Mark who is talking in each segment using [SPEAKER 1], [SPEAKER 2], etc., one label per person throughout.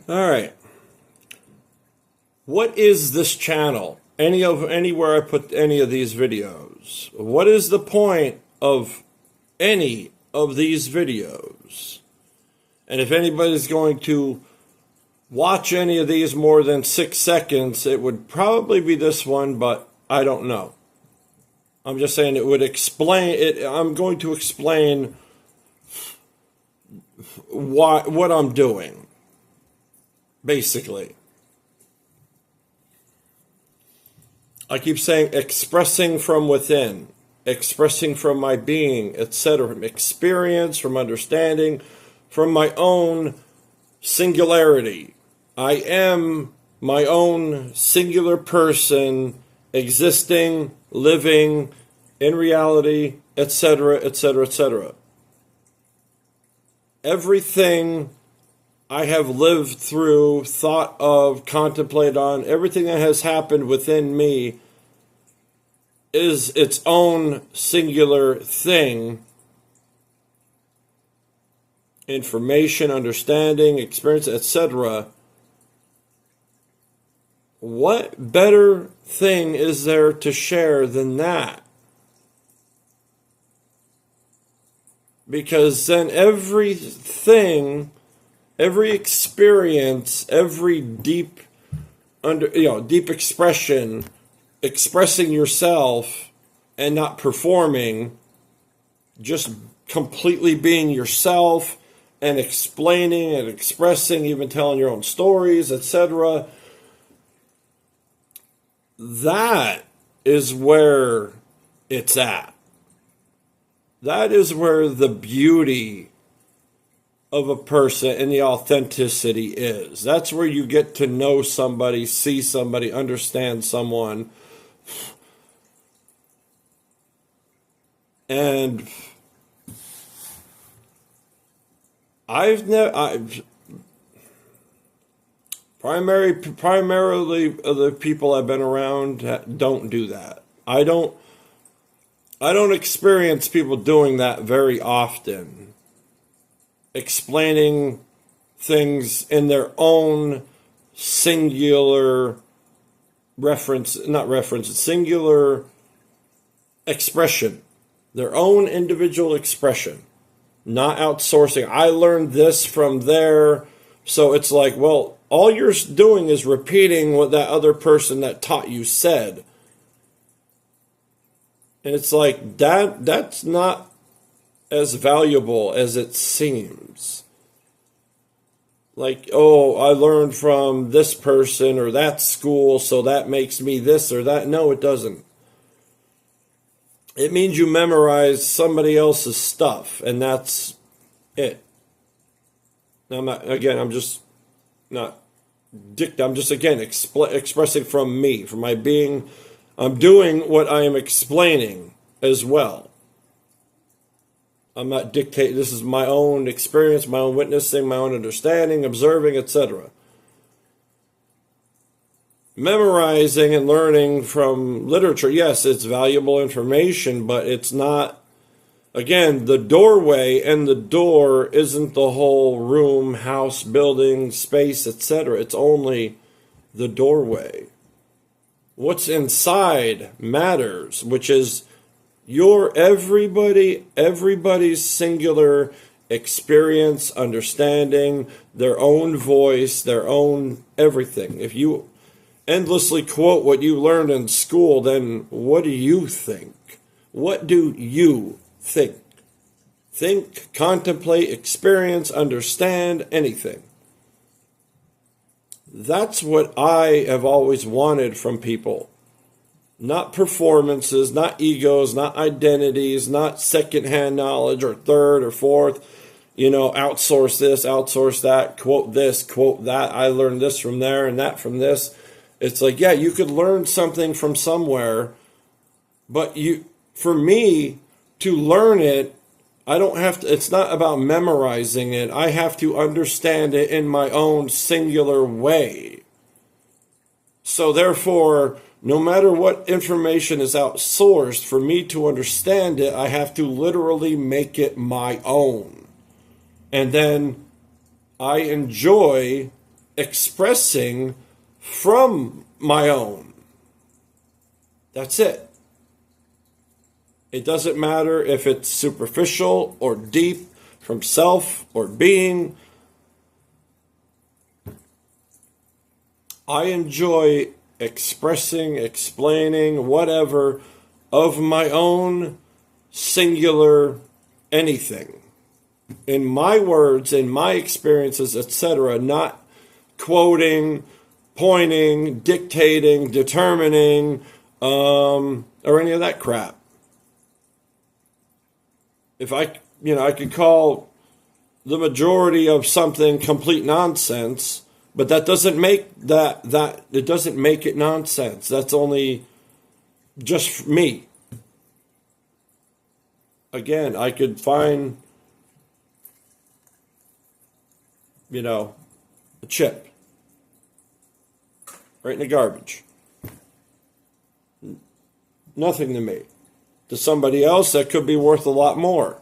[SPEAKER 1] All right. What is this channel? Anywhere I put any of these videos? What is the point of any of these videos? And if anybody's going to watch any of these more than 6 seconds, it would probably be this one, but I don't know. I'm just saying it would explain it. I'm going to explain what I'm doing, basically. I keep saying expressing from within, expressing from my being, etc., from experience, from understanding, from my own singularity. I am my own singular person, existing, living, in reality, etc., etc., etc. Everything I have lived through, thought of, contemplated on, everything that has happened within me is its own singular thing. Information, understanding, experience, etc. What better thing is there to share than that? Because then everything, every experience, every deep expression, expressing yourself and not performing, just completely being yourself and explaining and expressing, even telling your own stories, etc. That is where it's at. That is where the beauty of a person and the authenticity is. That's where you get to know somebody, see somebody, understand someone. And primarily the people I've been around don't do that. I don't experience people doing that very often. Explaining things in their own singular singular expression. Their own individual expression. Not outsourcing. I learned this from there. So it's like, well, all you're doing is repeating what that other person that taught you said. And it's like, that's not as valuable as it seems. Like, oh, I learned from this person or that school, so that makes me this or that. No, it doesn't. It means you memorize somebody else's stuff, and that's it. Now, I'm just expressing from me, from my being. I'm doing what I am explaining as well. I'm not dictating. This is my own experience, my own witnessing, my own understanding, observing, etc. Memorizing and learning from literature, yes, it's valuable information, but it's not, again, the doorway and the door isn't the whole room, house, building, space, etc. It's only the doorway. What's inside matters, which is everybody's singular experience, understanding, their own voice, their own everything. If you endlessly quote what you learned in school, then what do you think? What do you think? Think, contemplate, experience, understand, anything. That's what I have always wanted from people. Not performances, not egos, not identities, not secondhand knowledge or third or fourth. Outsource this, outsource that, quote this, quote that. I learned this from there and that from this. It's like, yeah, you could learn something from somewhere, but for me to learn it, I don't have to, it's not about memorizing it. I have to understand it in my own singular way. So therefore, no matter what information is outsourced, for me to understand it, I have to literally make it my own. And then I enjoy expressing from my own. That's it. It doesn't matter if it's superficial or deep, from self or being. I enjoy expressing, explaining, whatever, of my own singular anything. In my words, in my experiences, etc., not quoting, pointing, dictating, determining, or any of that crap. If I could call the majority of something complete nonsense, but that doesn't make it doesn't make it nonsense. That's only just me. Again, I could find, a chip right in the garbage. Nothing to me. To somebody else, that could be worth a lot more.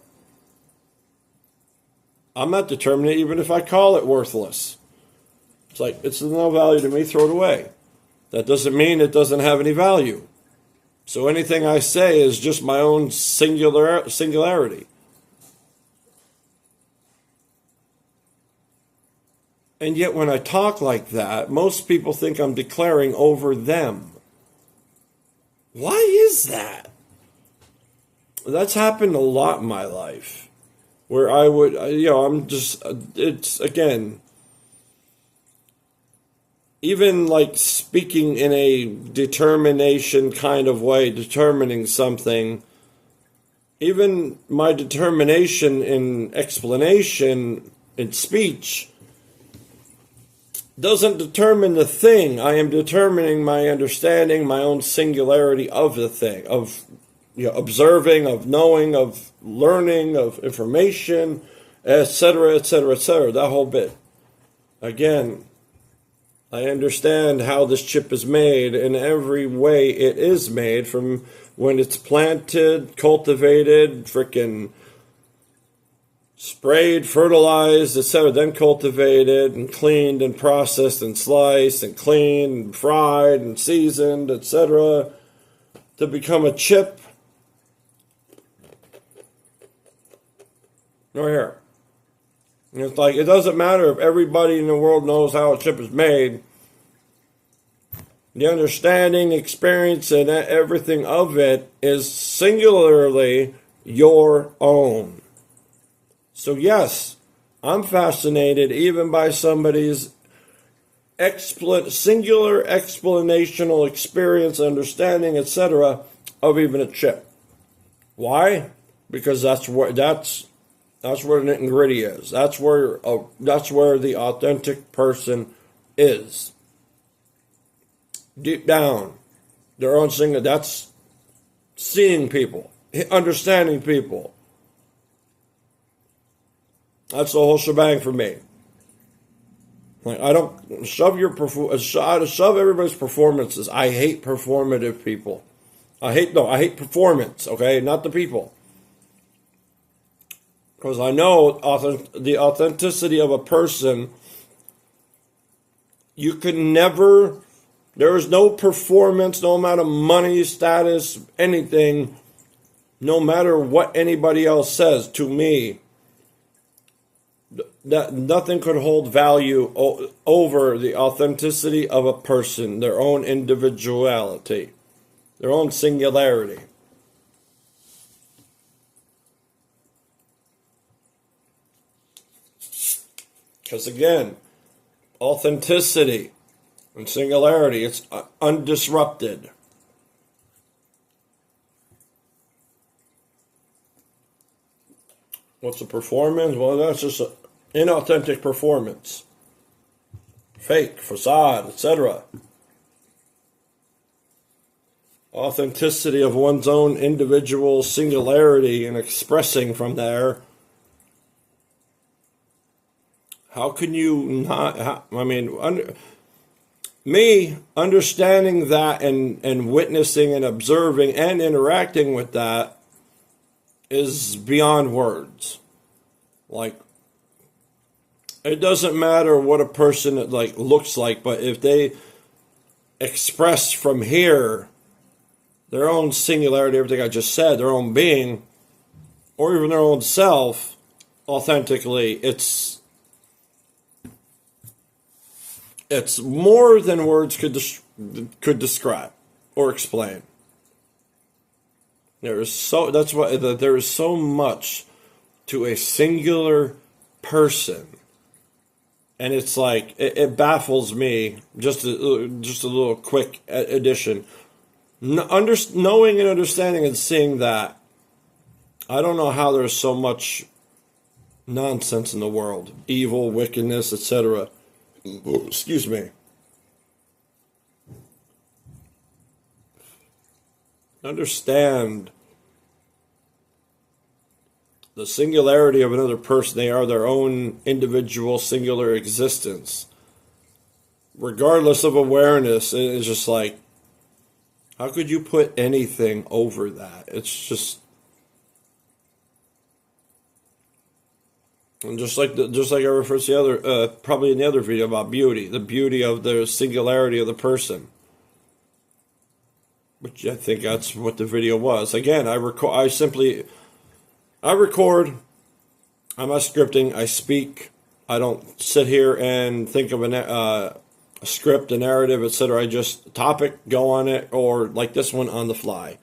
[SPEAKER 1] I'm not determining even if I call it worthless. It's like, it's of no value to me, throw it away. That doesn't mean it doesn't have any value. So anything I say is just my own singularity. And yet when I talk like that, most people think I'm declaring over them. Why is that? That's happened a lot in my life. Where I would, it's, again, even like speaking in a determination kind of way, determining something, even my determination in explanation, in speech, doesn't determine the thing. I am determining my understanding, my own singularity of the thing, of observing, of knowing, of learning, of information, etc., etc., etc., that whole bit. Again, I understand how this chip is made in every way it is made, from when it's planted, cultivated, frickin' sprayed, fertilized, etc., then cultivated and cleaned and processed and sliced and cleaned and fried and seasoned, etc., to become a chip. Right here. And it's like, it doesn't matter if everybody in the world knows how a chip is made. The understanding, experience, and everything of it is singularly your own. So yes, I'm fascinated even by somebody's singular explanational experience, understanding, etc., of even a chip. Why? Because that's where the nitty-gritty is. That's where the authentic person is. Deep down, their own single. That's seeing people, understanding people. That's the whole shebang for me. Like, I don't shove everybody's performances. I hate performative people. I hate performance. Okay, not the people. Because I know the authenticity of a person, you can never, there is no performance, no amount of money, status, anything, no matter what anybody else says to me, that nothing could hold value over the authenticity of a person, their own individuality, their own singularity. Because again, authenticity and singularity, it's undisrupted. What's a performance? Well, that's just an inauthentic performance. Fake, facade, etc. Authenticity of one's own individual singularity and expressing from there. How can you not? Me understanding that and witnessing and observing and interacting with that is beyond words. Like, It doesn't matter what a person like looks like, but if they express from here their own singularity, everything I just said, their own being, or even their own self, authentically, it's more than words could describe or explain. There is so much to a singular person, and it's like it baffles me. Just a little quick addition. Knowing and understanding and seeing that, I don't know how there's so much nonsense in the world, evil, wickedness, etc. Excuse me. Understand the singularity of another person. They are their own individual singular existence. Regardless of awareness, it's just like, how could you put anything over that? It's just, and just like I referred to the other, probably in the other video about beauty, the beauty of the singularity of the person. Which I think that's what the video was. Again, I record. I'm not scripting. I speak. I don't sit here and think of a script, a narrative, etc. I just topic, go on it, or like this one, on the fly.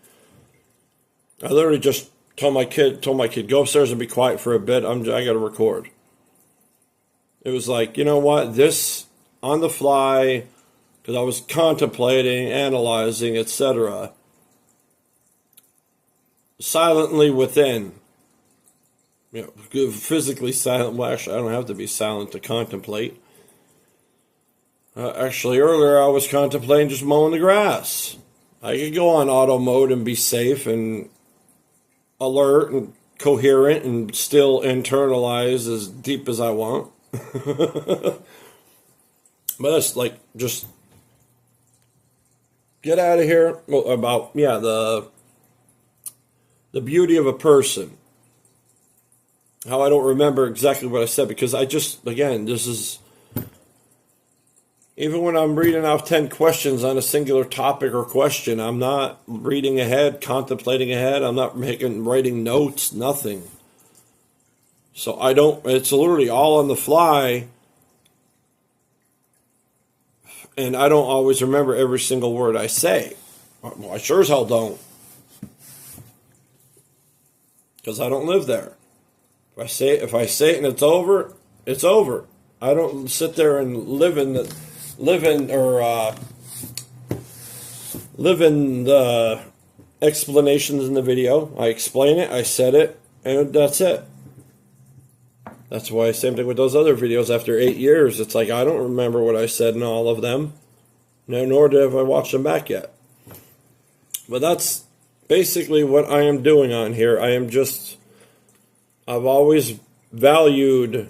[SPEAKER 1] I literally just told my kid, go upstairs and be quiet for a bit. I got to record. It was like, you know what, this on the fly, because I was contemplating, analyzing, etc. Silently within. Physically silent. Well, actually, I don't have to be silent to contemplate. Actually, earlier I was contemplating just mowing the grass. I could go on auto mode and be safe and alert and coherent and still internalize as deep as I want. But that's like, just get out of here. Well, about, the beauty of a person. How I don't remember exactly what I said, because I just, again, this is, even when I'm reading off 10 questions on a singular topic or question, I'm not reading ahead, contemplating ahead. I'm not writing notes, nothing. So it's literally all on the fly. And I don't always remember every single word I say. Well, I sure as hell don't. Because I don't live there. If I say it and it's over, it's over. I don't sit there and live in the explanations in the video. I explain it, I said it, and that's it. That's why, same thing with those other videos. After 8 years, it's like I don't remember what I said in all of them. No, nor have I watched them back yet. But that's basically what I am doing on here. I've always valued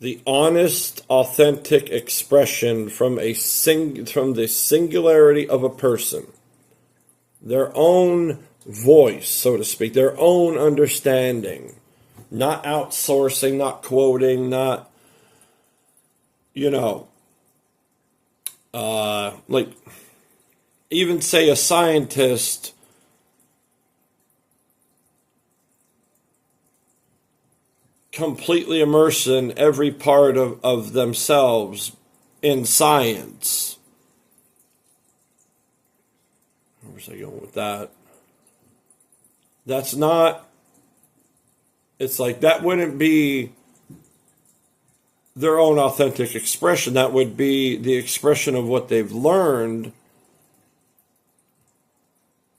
[SPEAKER 1] the honest, authentic expression from the singularity of a person. Their own voice, so to speak, their own understanding. Not outsourcing, not quoting, not, like, even say a scientist completely immersed in every part of themselves in science. Where was I going with that? That's not, it's like that wouldn't be their own authentic expression. That would be the expression of what they've learned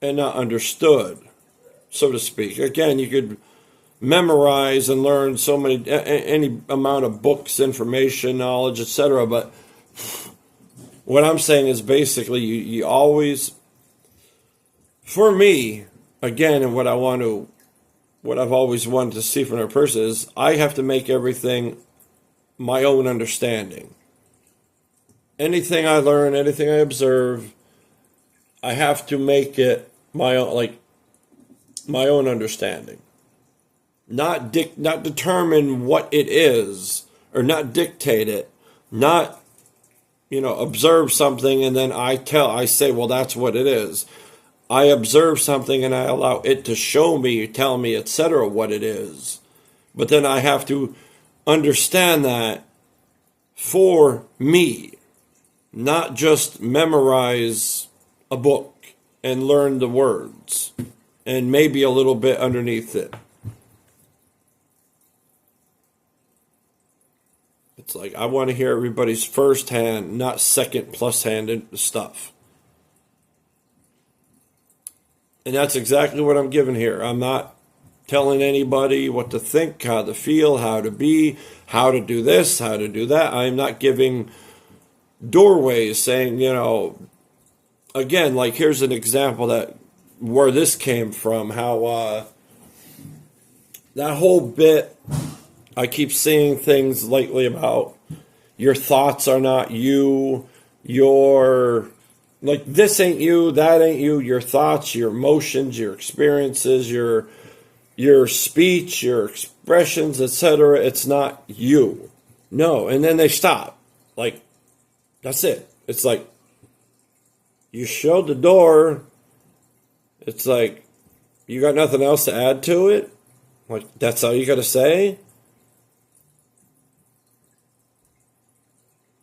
[SPEAKER 1] and not understood, so to speak. Again, you could memorize and learn any amount of books, information, knowledge, etc. But what I'm saying is basically you always, for me, again, and what I've always wanted to see from a person is I have to make everything my own understanding. Anything I learn, anything I observe, I have to make it my own understanding. Not determine what it is or not dictate it, not, observe something and then I say, well, that's what it is. I observe something and I allow it to show me, tell me, etc., what it is. But then I have to understand that for me, not just memorize a book and learn the words and maybe a little bit underneath it. It's like I want to hear everybody's first hand, not second plus hand stuff. And that's exactly what I'm giving here. I'm not telling anybody what to think, how to feel, how to be, how to do this, how to do that. I'm not giving doorways saying, again, like here's an example that where this came from, how that whole bit, I keep seeing things lately about your thoughts are not you, like this ain't you, that ain't you, your thoughts, your emotions, your experiences, your speech, your expressions, etc. It's not you. No, and then they stop. Like, that's it. It's like, you showed the door. It's like, you got nothing else to add to it? Like, that's all you got to say?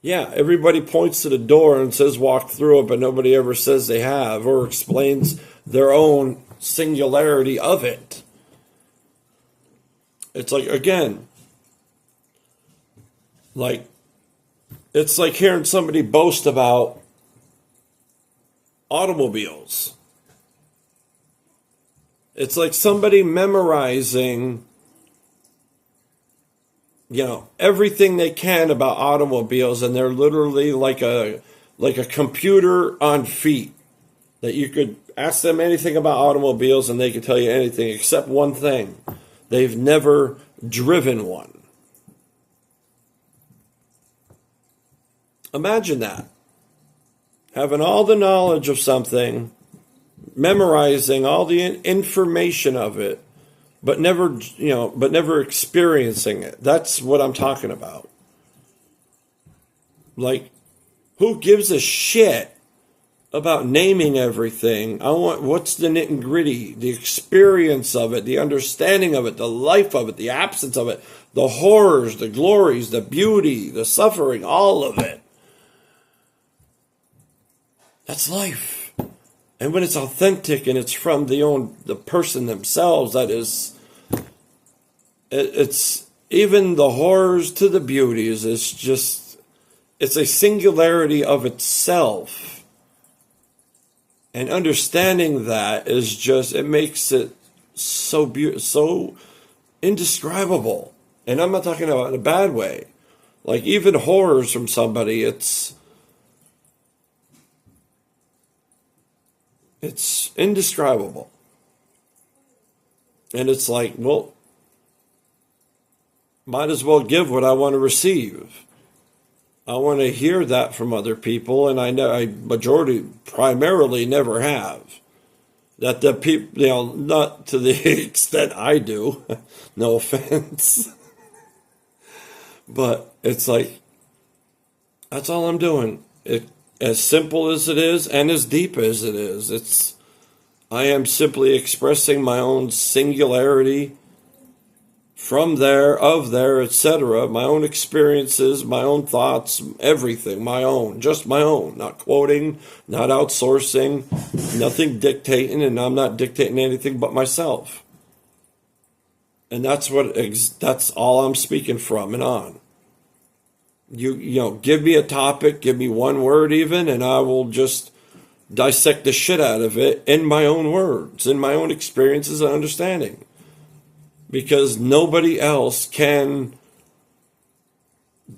[SPEAKER 1] Yeah, everybody points to the door and says walk through it, but nobody ever says they have or explains their own singularity of it. It's like, again, like, it's like hearing somebody boast about automobiles. It's like somebody memorizing everything they can about automobiles, and they're literally like a computer on feet that you could ask them anything about automobiles and they could tell you anything except one thing. They've never driven one. Imagine that. Having all the knowledge of something, memorizing all the information of it, but never experiencing it. That's what I'm talking about. Like, who gives a shit about naming everything? What's the nit and gritty, the experience of it, the understanding of it, the life of it, the absence of it, the horrors, the glories, the beauty, the suffering, all of it. That's life. And when it's authentic and it's from the person themselves, that is, it's even the horrors to the beauties. It's a singularity of itself. And understanding that is just, it makes it so beautiful, so indescribable. And I'm not talking about in a bad way. Like even horrors from somebody, it's indescribable. And it's like, well, might as well give what I want to receive. I want to hear that from other people, and I primarily never have. That the people, not to the extent I do, no offense. But it's like, that's all I'm doing. As simple as it is and as deep as it is, I am simply expressing my own singularity from there, etc., my own experiences, my own thoughts, everything, just my own, not quoting, not outsourcing, nothing dictating, and I'm not dictating anything but myself. And that's all I'm speaking from and on. You give me a topic, give me one word even, and I will just dissect the shit out of it in my own words, in my own experiences and understanding. Because nobody else can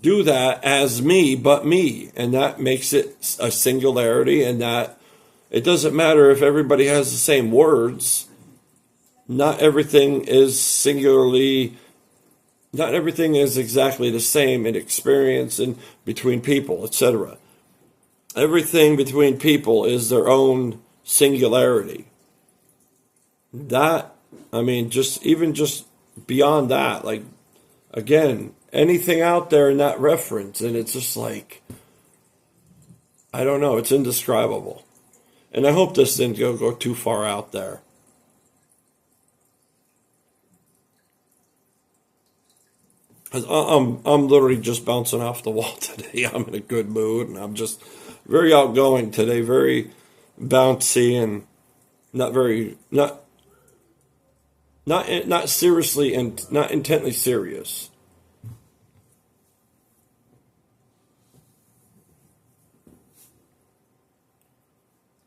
[SPEAKER 1] do that as me but me. And that makes it a singularity, and that it doesn't matter if everybody has the same words. Not everything is exactly the same in experience and between people, etc. Everything between people is their own singularity. Just beyond that, like, again, anything out there in that reference. And it's just like, I don't know, it's indescribable. And I hope this didn't go too far out there. I'm literally just bouncing off the wall today. I'm in a good mood, and I'm just very outgoing today, very bouncy, and not seriously and not intently serious.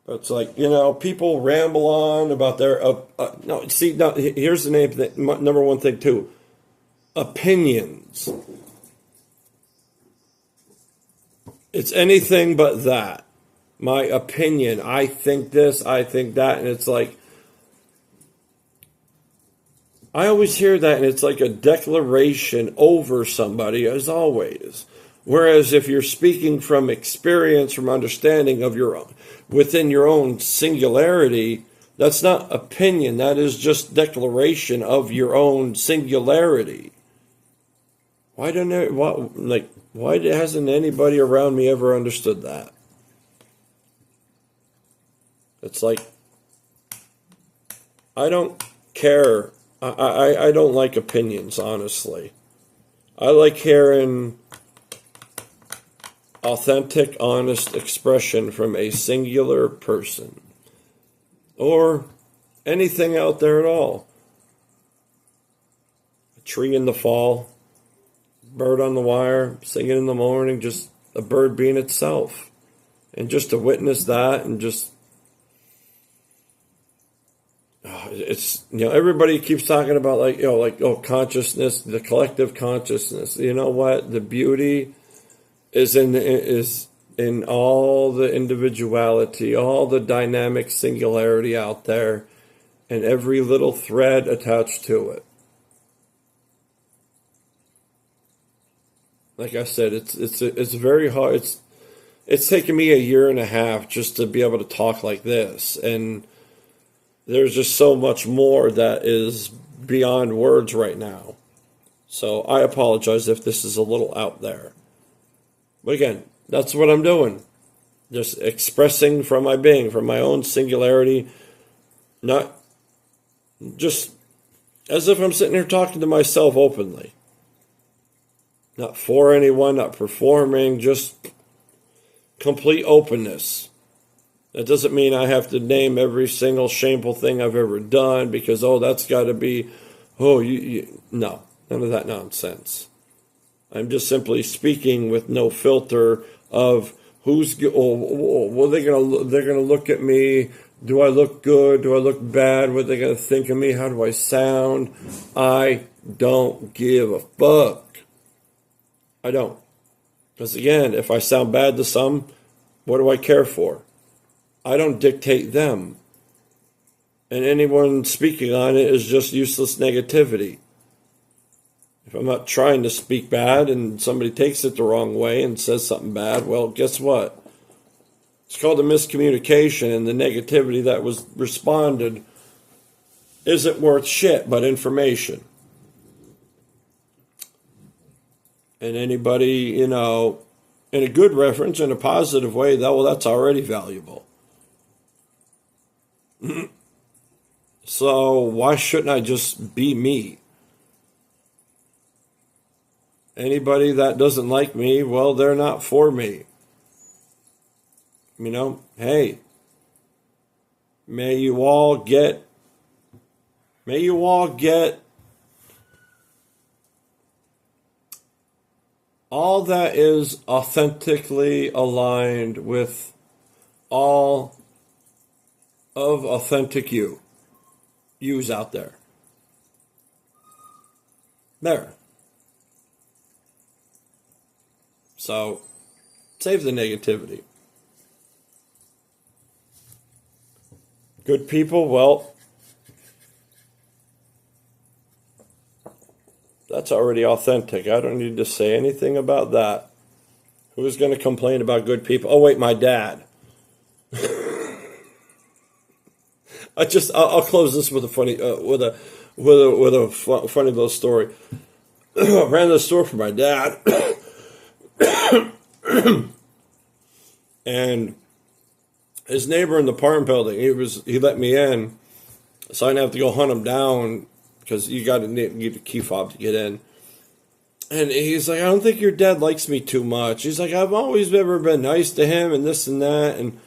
[SPEAKER 1] It's like, people ramble on about their no. See, no, here's the number one thing too. Opinions. It's anything but that. My opinion. I think this, I think that. And it's like, I always hear that, and it's like a declaration over somebody, as always. Whereas if you're speaking from experience, from understanding of your own, within your own singularity, that's not opinion. That is just declaration of your own singularity. Why hasn't anybody around me ever understood that? It's like, I don't care. I don't like opinions, honestly. I like hearing authentic, honest expression from a singular person. Or anything out there at all. A tree in the fall. Bird on the wire, singing in the morning, just a bird being itself. And just to witness that, and just, it's, everybody keeps talking about consciousness, the collective consciousness. You know what? The beauty is in all the individuality, all the dynamic singularity out there, and every little thread attached to it. Like I said, it's very hard. It's taken me a year and a half just to be able to talk like this, and there's just so much more that is beyond words right now. So I apologize if this is a little out there. But again, that's what I'm doing. Just expressing from my being, from my own singularity, not just as if I'm sitting here talking to myself openly. Not for anyone, not performing, just complete openness. That doesn't mean I have to name every single shameful thing I've ever done because, that's got to be, no, none of that nonsense. I'm just simply speaking with no filter of they're gonna look at me. Do I look good? Do I look bad? What are they gonna think of me? How do I sound? I don't give a fuck. I don't. Because again, if I sound bad to some, what do I care for? I don't dictate them. And anyone speaking on it is just useless negativity. If I'm not trying to speak bad and somebody takes it the wrong way and says something bad, well, guess what? It's called a miscommunication, and the negativity that was responded isn't worth shit but information. And anybody, in a good reference, in a positive way, that's already valuable. So why shouldn't I just be me? Anybody that doesn't like me, well, they're not for me. Hey, may you all get all that is authentically aligned with all of authentic yous out there. There. So, save the negativity. Good people, well, that's already authentic. I don't need to say anything about that. Who's going to complain about good people? Oh, wait, my dad. I'll close this with a funny funny little story. ran the store for my dad. And his neighbor in the apartment building, he let me in, so I didn't have to go hunt him down, because you got to need a key fob to get in. And he's like, I don't think your dad likes me too much. He's like, I've always ever been nice to him and this and that. And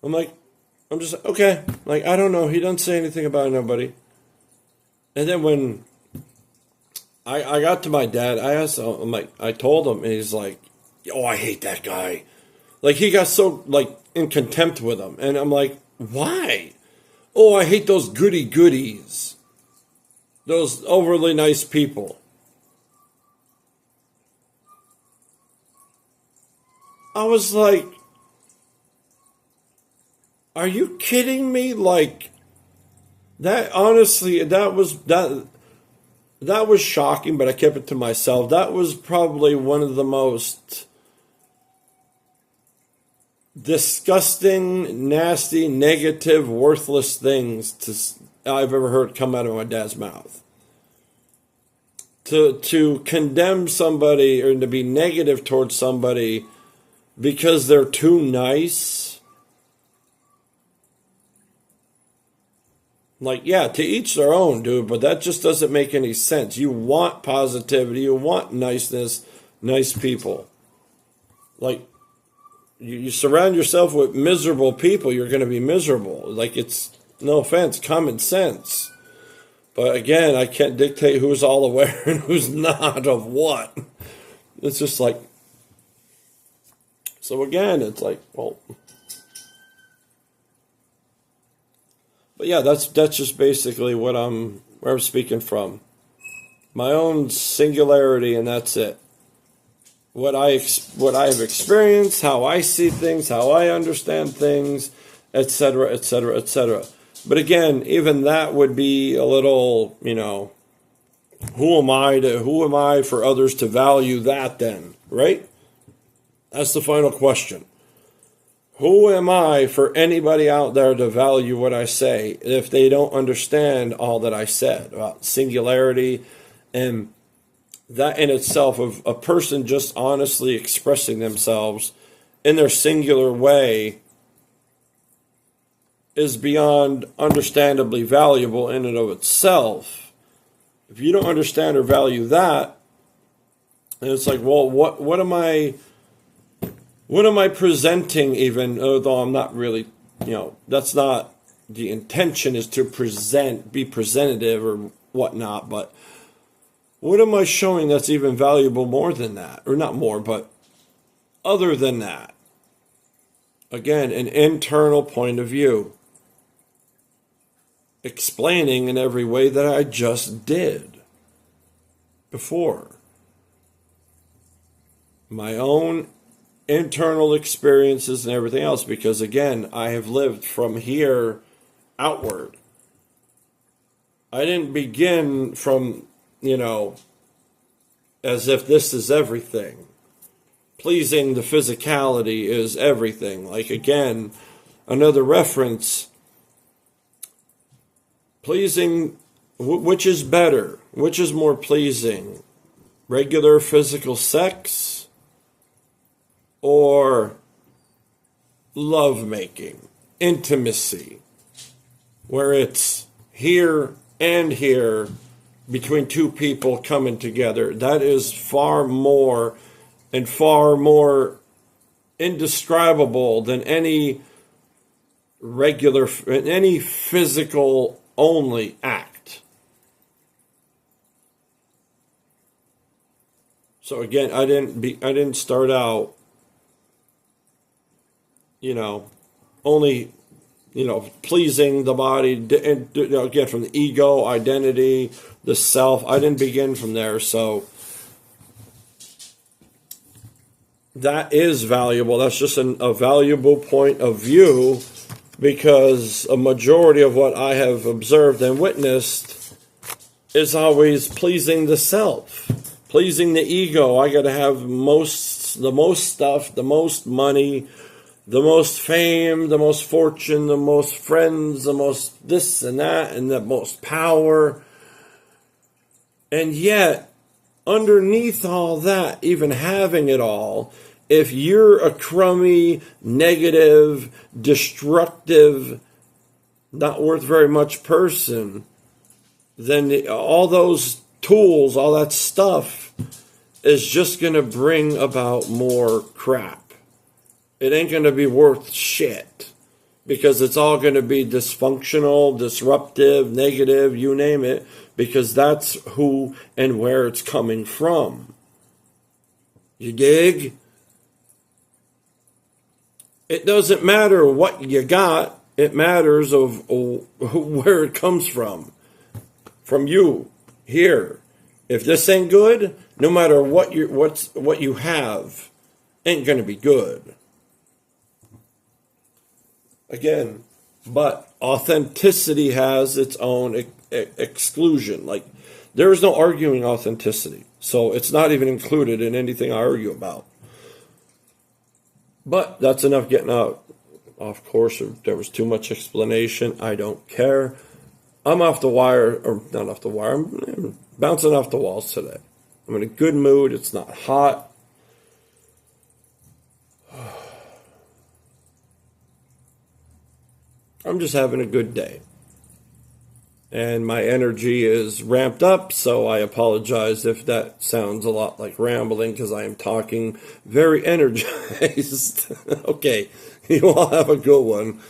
[SPEAKER 1] I'm like, I'm just like, okay. Like, I don't know. He doesn't say anything about nobody. And then when I got to my dad, I told him, and he's like, oh, I hate that guy. Like, he got so, like, in contempt with him. And I'm like, why? Oh, I hate those goody-goodies. Those overly nice people. I was like, are you kidding me? Like, that, honestly, that was shocking, but I kept it to myself. That was probably one of the most disgusting, nasty, negative, worthless things I've ever heard come out of my dad's mouth. To condemn somebody or to be negative towards somebody because they're too nice. Like, yeah, to each their own, dude, but that just doesn't make any sense. You want positivity, you want niceness, nice people. Like, you surround yourself with miserable people, you're going to be miserable. Like, it's, no offense, common sense. But again, I can't dictate who's all aware and who's not of what. It's just like, so again, it's like, well, but yeah, that's just basically where I'm speaking from. My own singularity, and that's it. What I have experienced, how I see things, how I understand things, etc., etc., etc. But again, even that would be a little, who am I for others to value that then, right? That's the final question. Who am I for anybody out there to value what I say if they don't understand all that I said about singularity and that in itself of a person just honestly expressing themselves in their singular way is beyond understandably valuable in and of itself. If you don't understand or value that, and it's like, well, what am I presenting, even though I'm not really, that's not the intention, is to be presentative or whatnot, but what am I showing that's even valuable more than that? Or not more, but other than that? Again, an internal point of view. Explaining in every way that I just did before. My own internal experiences and everything else, because again, I have lived from here outward. I didn't begin from, as if this is everything. Pleasing the physicality is everything. Like, again, another reference, pleasing, which is better? Which is more pleasing? Regular physical sex or lovemaking, intimacy, where it's here and here between two people coming together? That is far more and far more indescribable than any physical only act. So again, I didn't start out, only, pleasing the body, and again, from the ego, identity, the self. I didn't begin from there, so that is valuable. That's just a valuable point of view, because a majority of what I have observed and witnessed is always pleasing the self, pleasing the ego. I got to have the most stuff, the most money, the most fame, the most fortune, the most friends, the most this and that, and the most power. And yet, underneath all that, even having it all, if you're a crummy, negative, destructive, not worth very much person, then all those tools, all that stuff is just going to bring about more crap. It ain't going to be worth shit because it's all going to be dysfunctional, disruptive, negative, you name it, because that's who and where it's coming from. You dig? It doesn't matter what you got. It matters of where it comes from. From you, here. If this ain't good, no matter what you have, ain't going to be good. Again, but authenticity has its own exclusion. Like, there is no arguing authenticity. So it's not even included in anything I argue about. But that's enough getting out off course. If there was too much explanation, I don't care. I'm off the wire, or not off the wire. I'm bouncing off the walls today. I'm in a good mood. It's not hot. I'm just having a good day. And my energy is ramped up, so I apologize if that sounds a lot like rambling, because I am talking very energized. Okay, you all have a good one.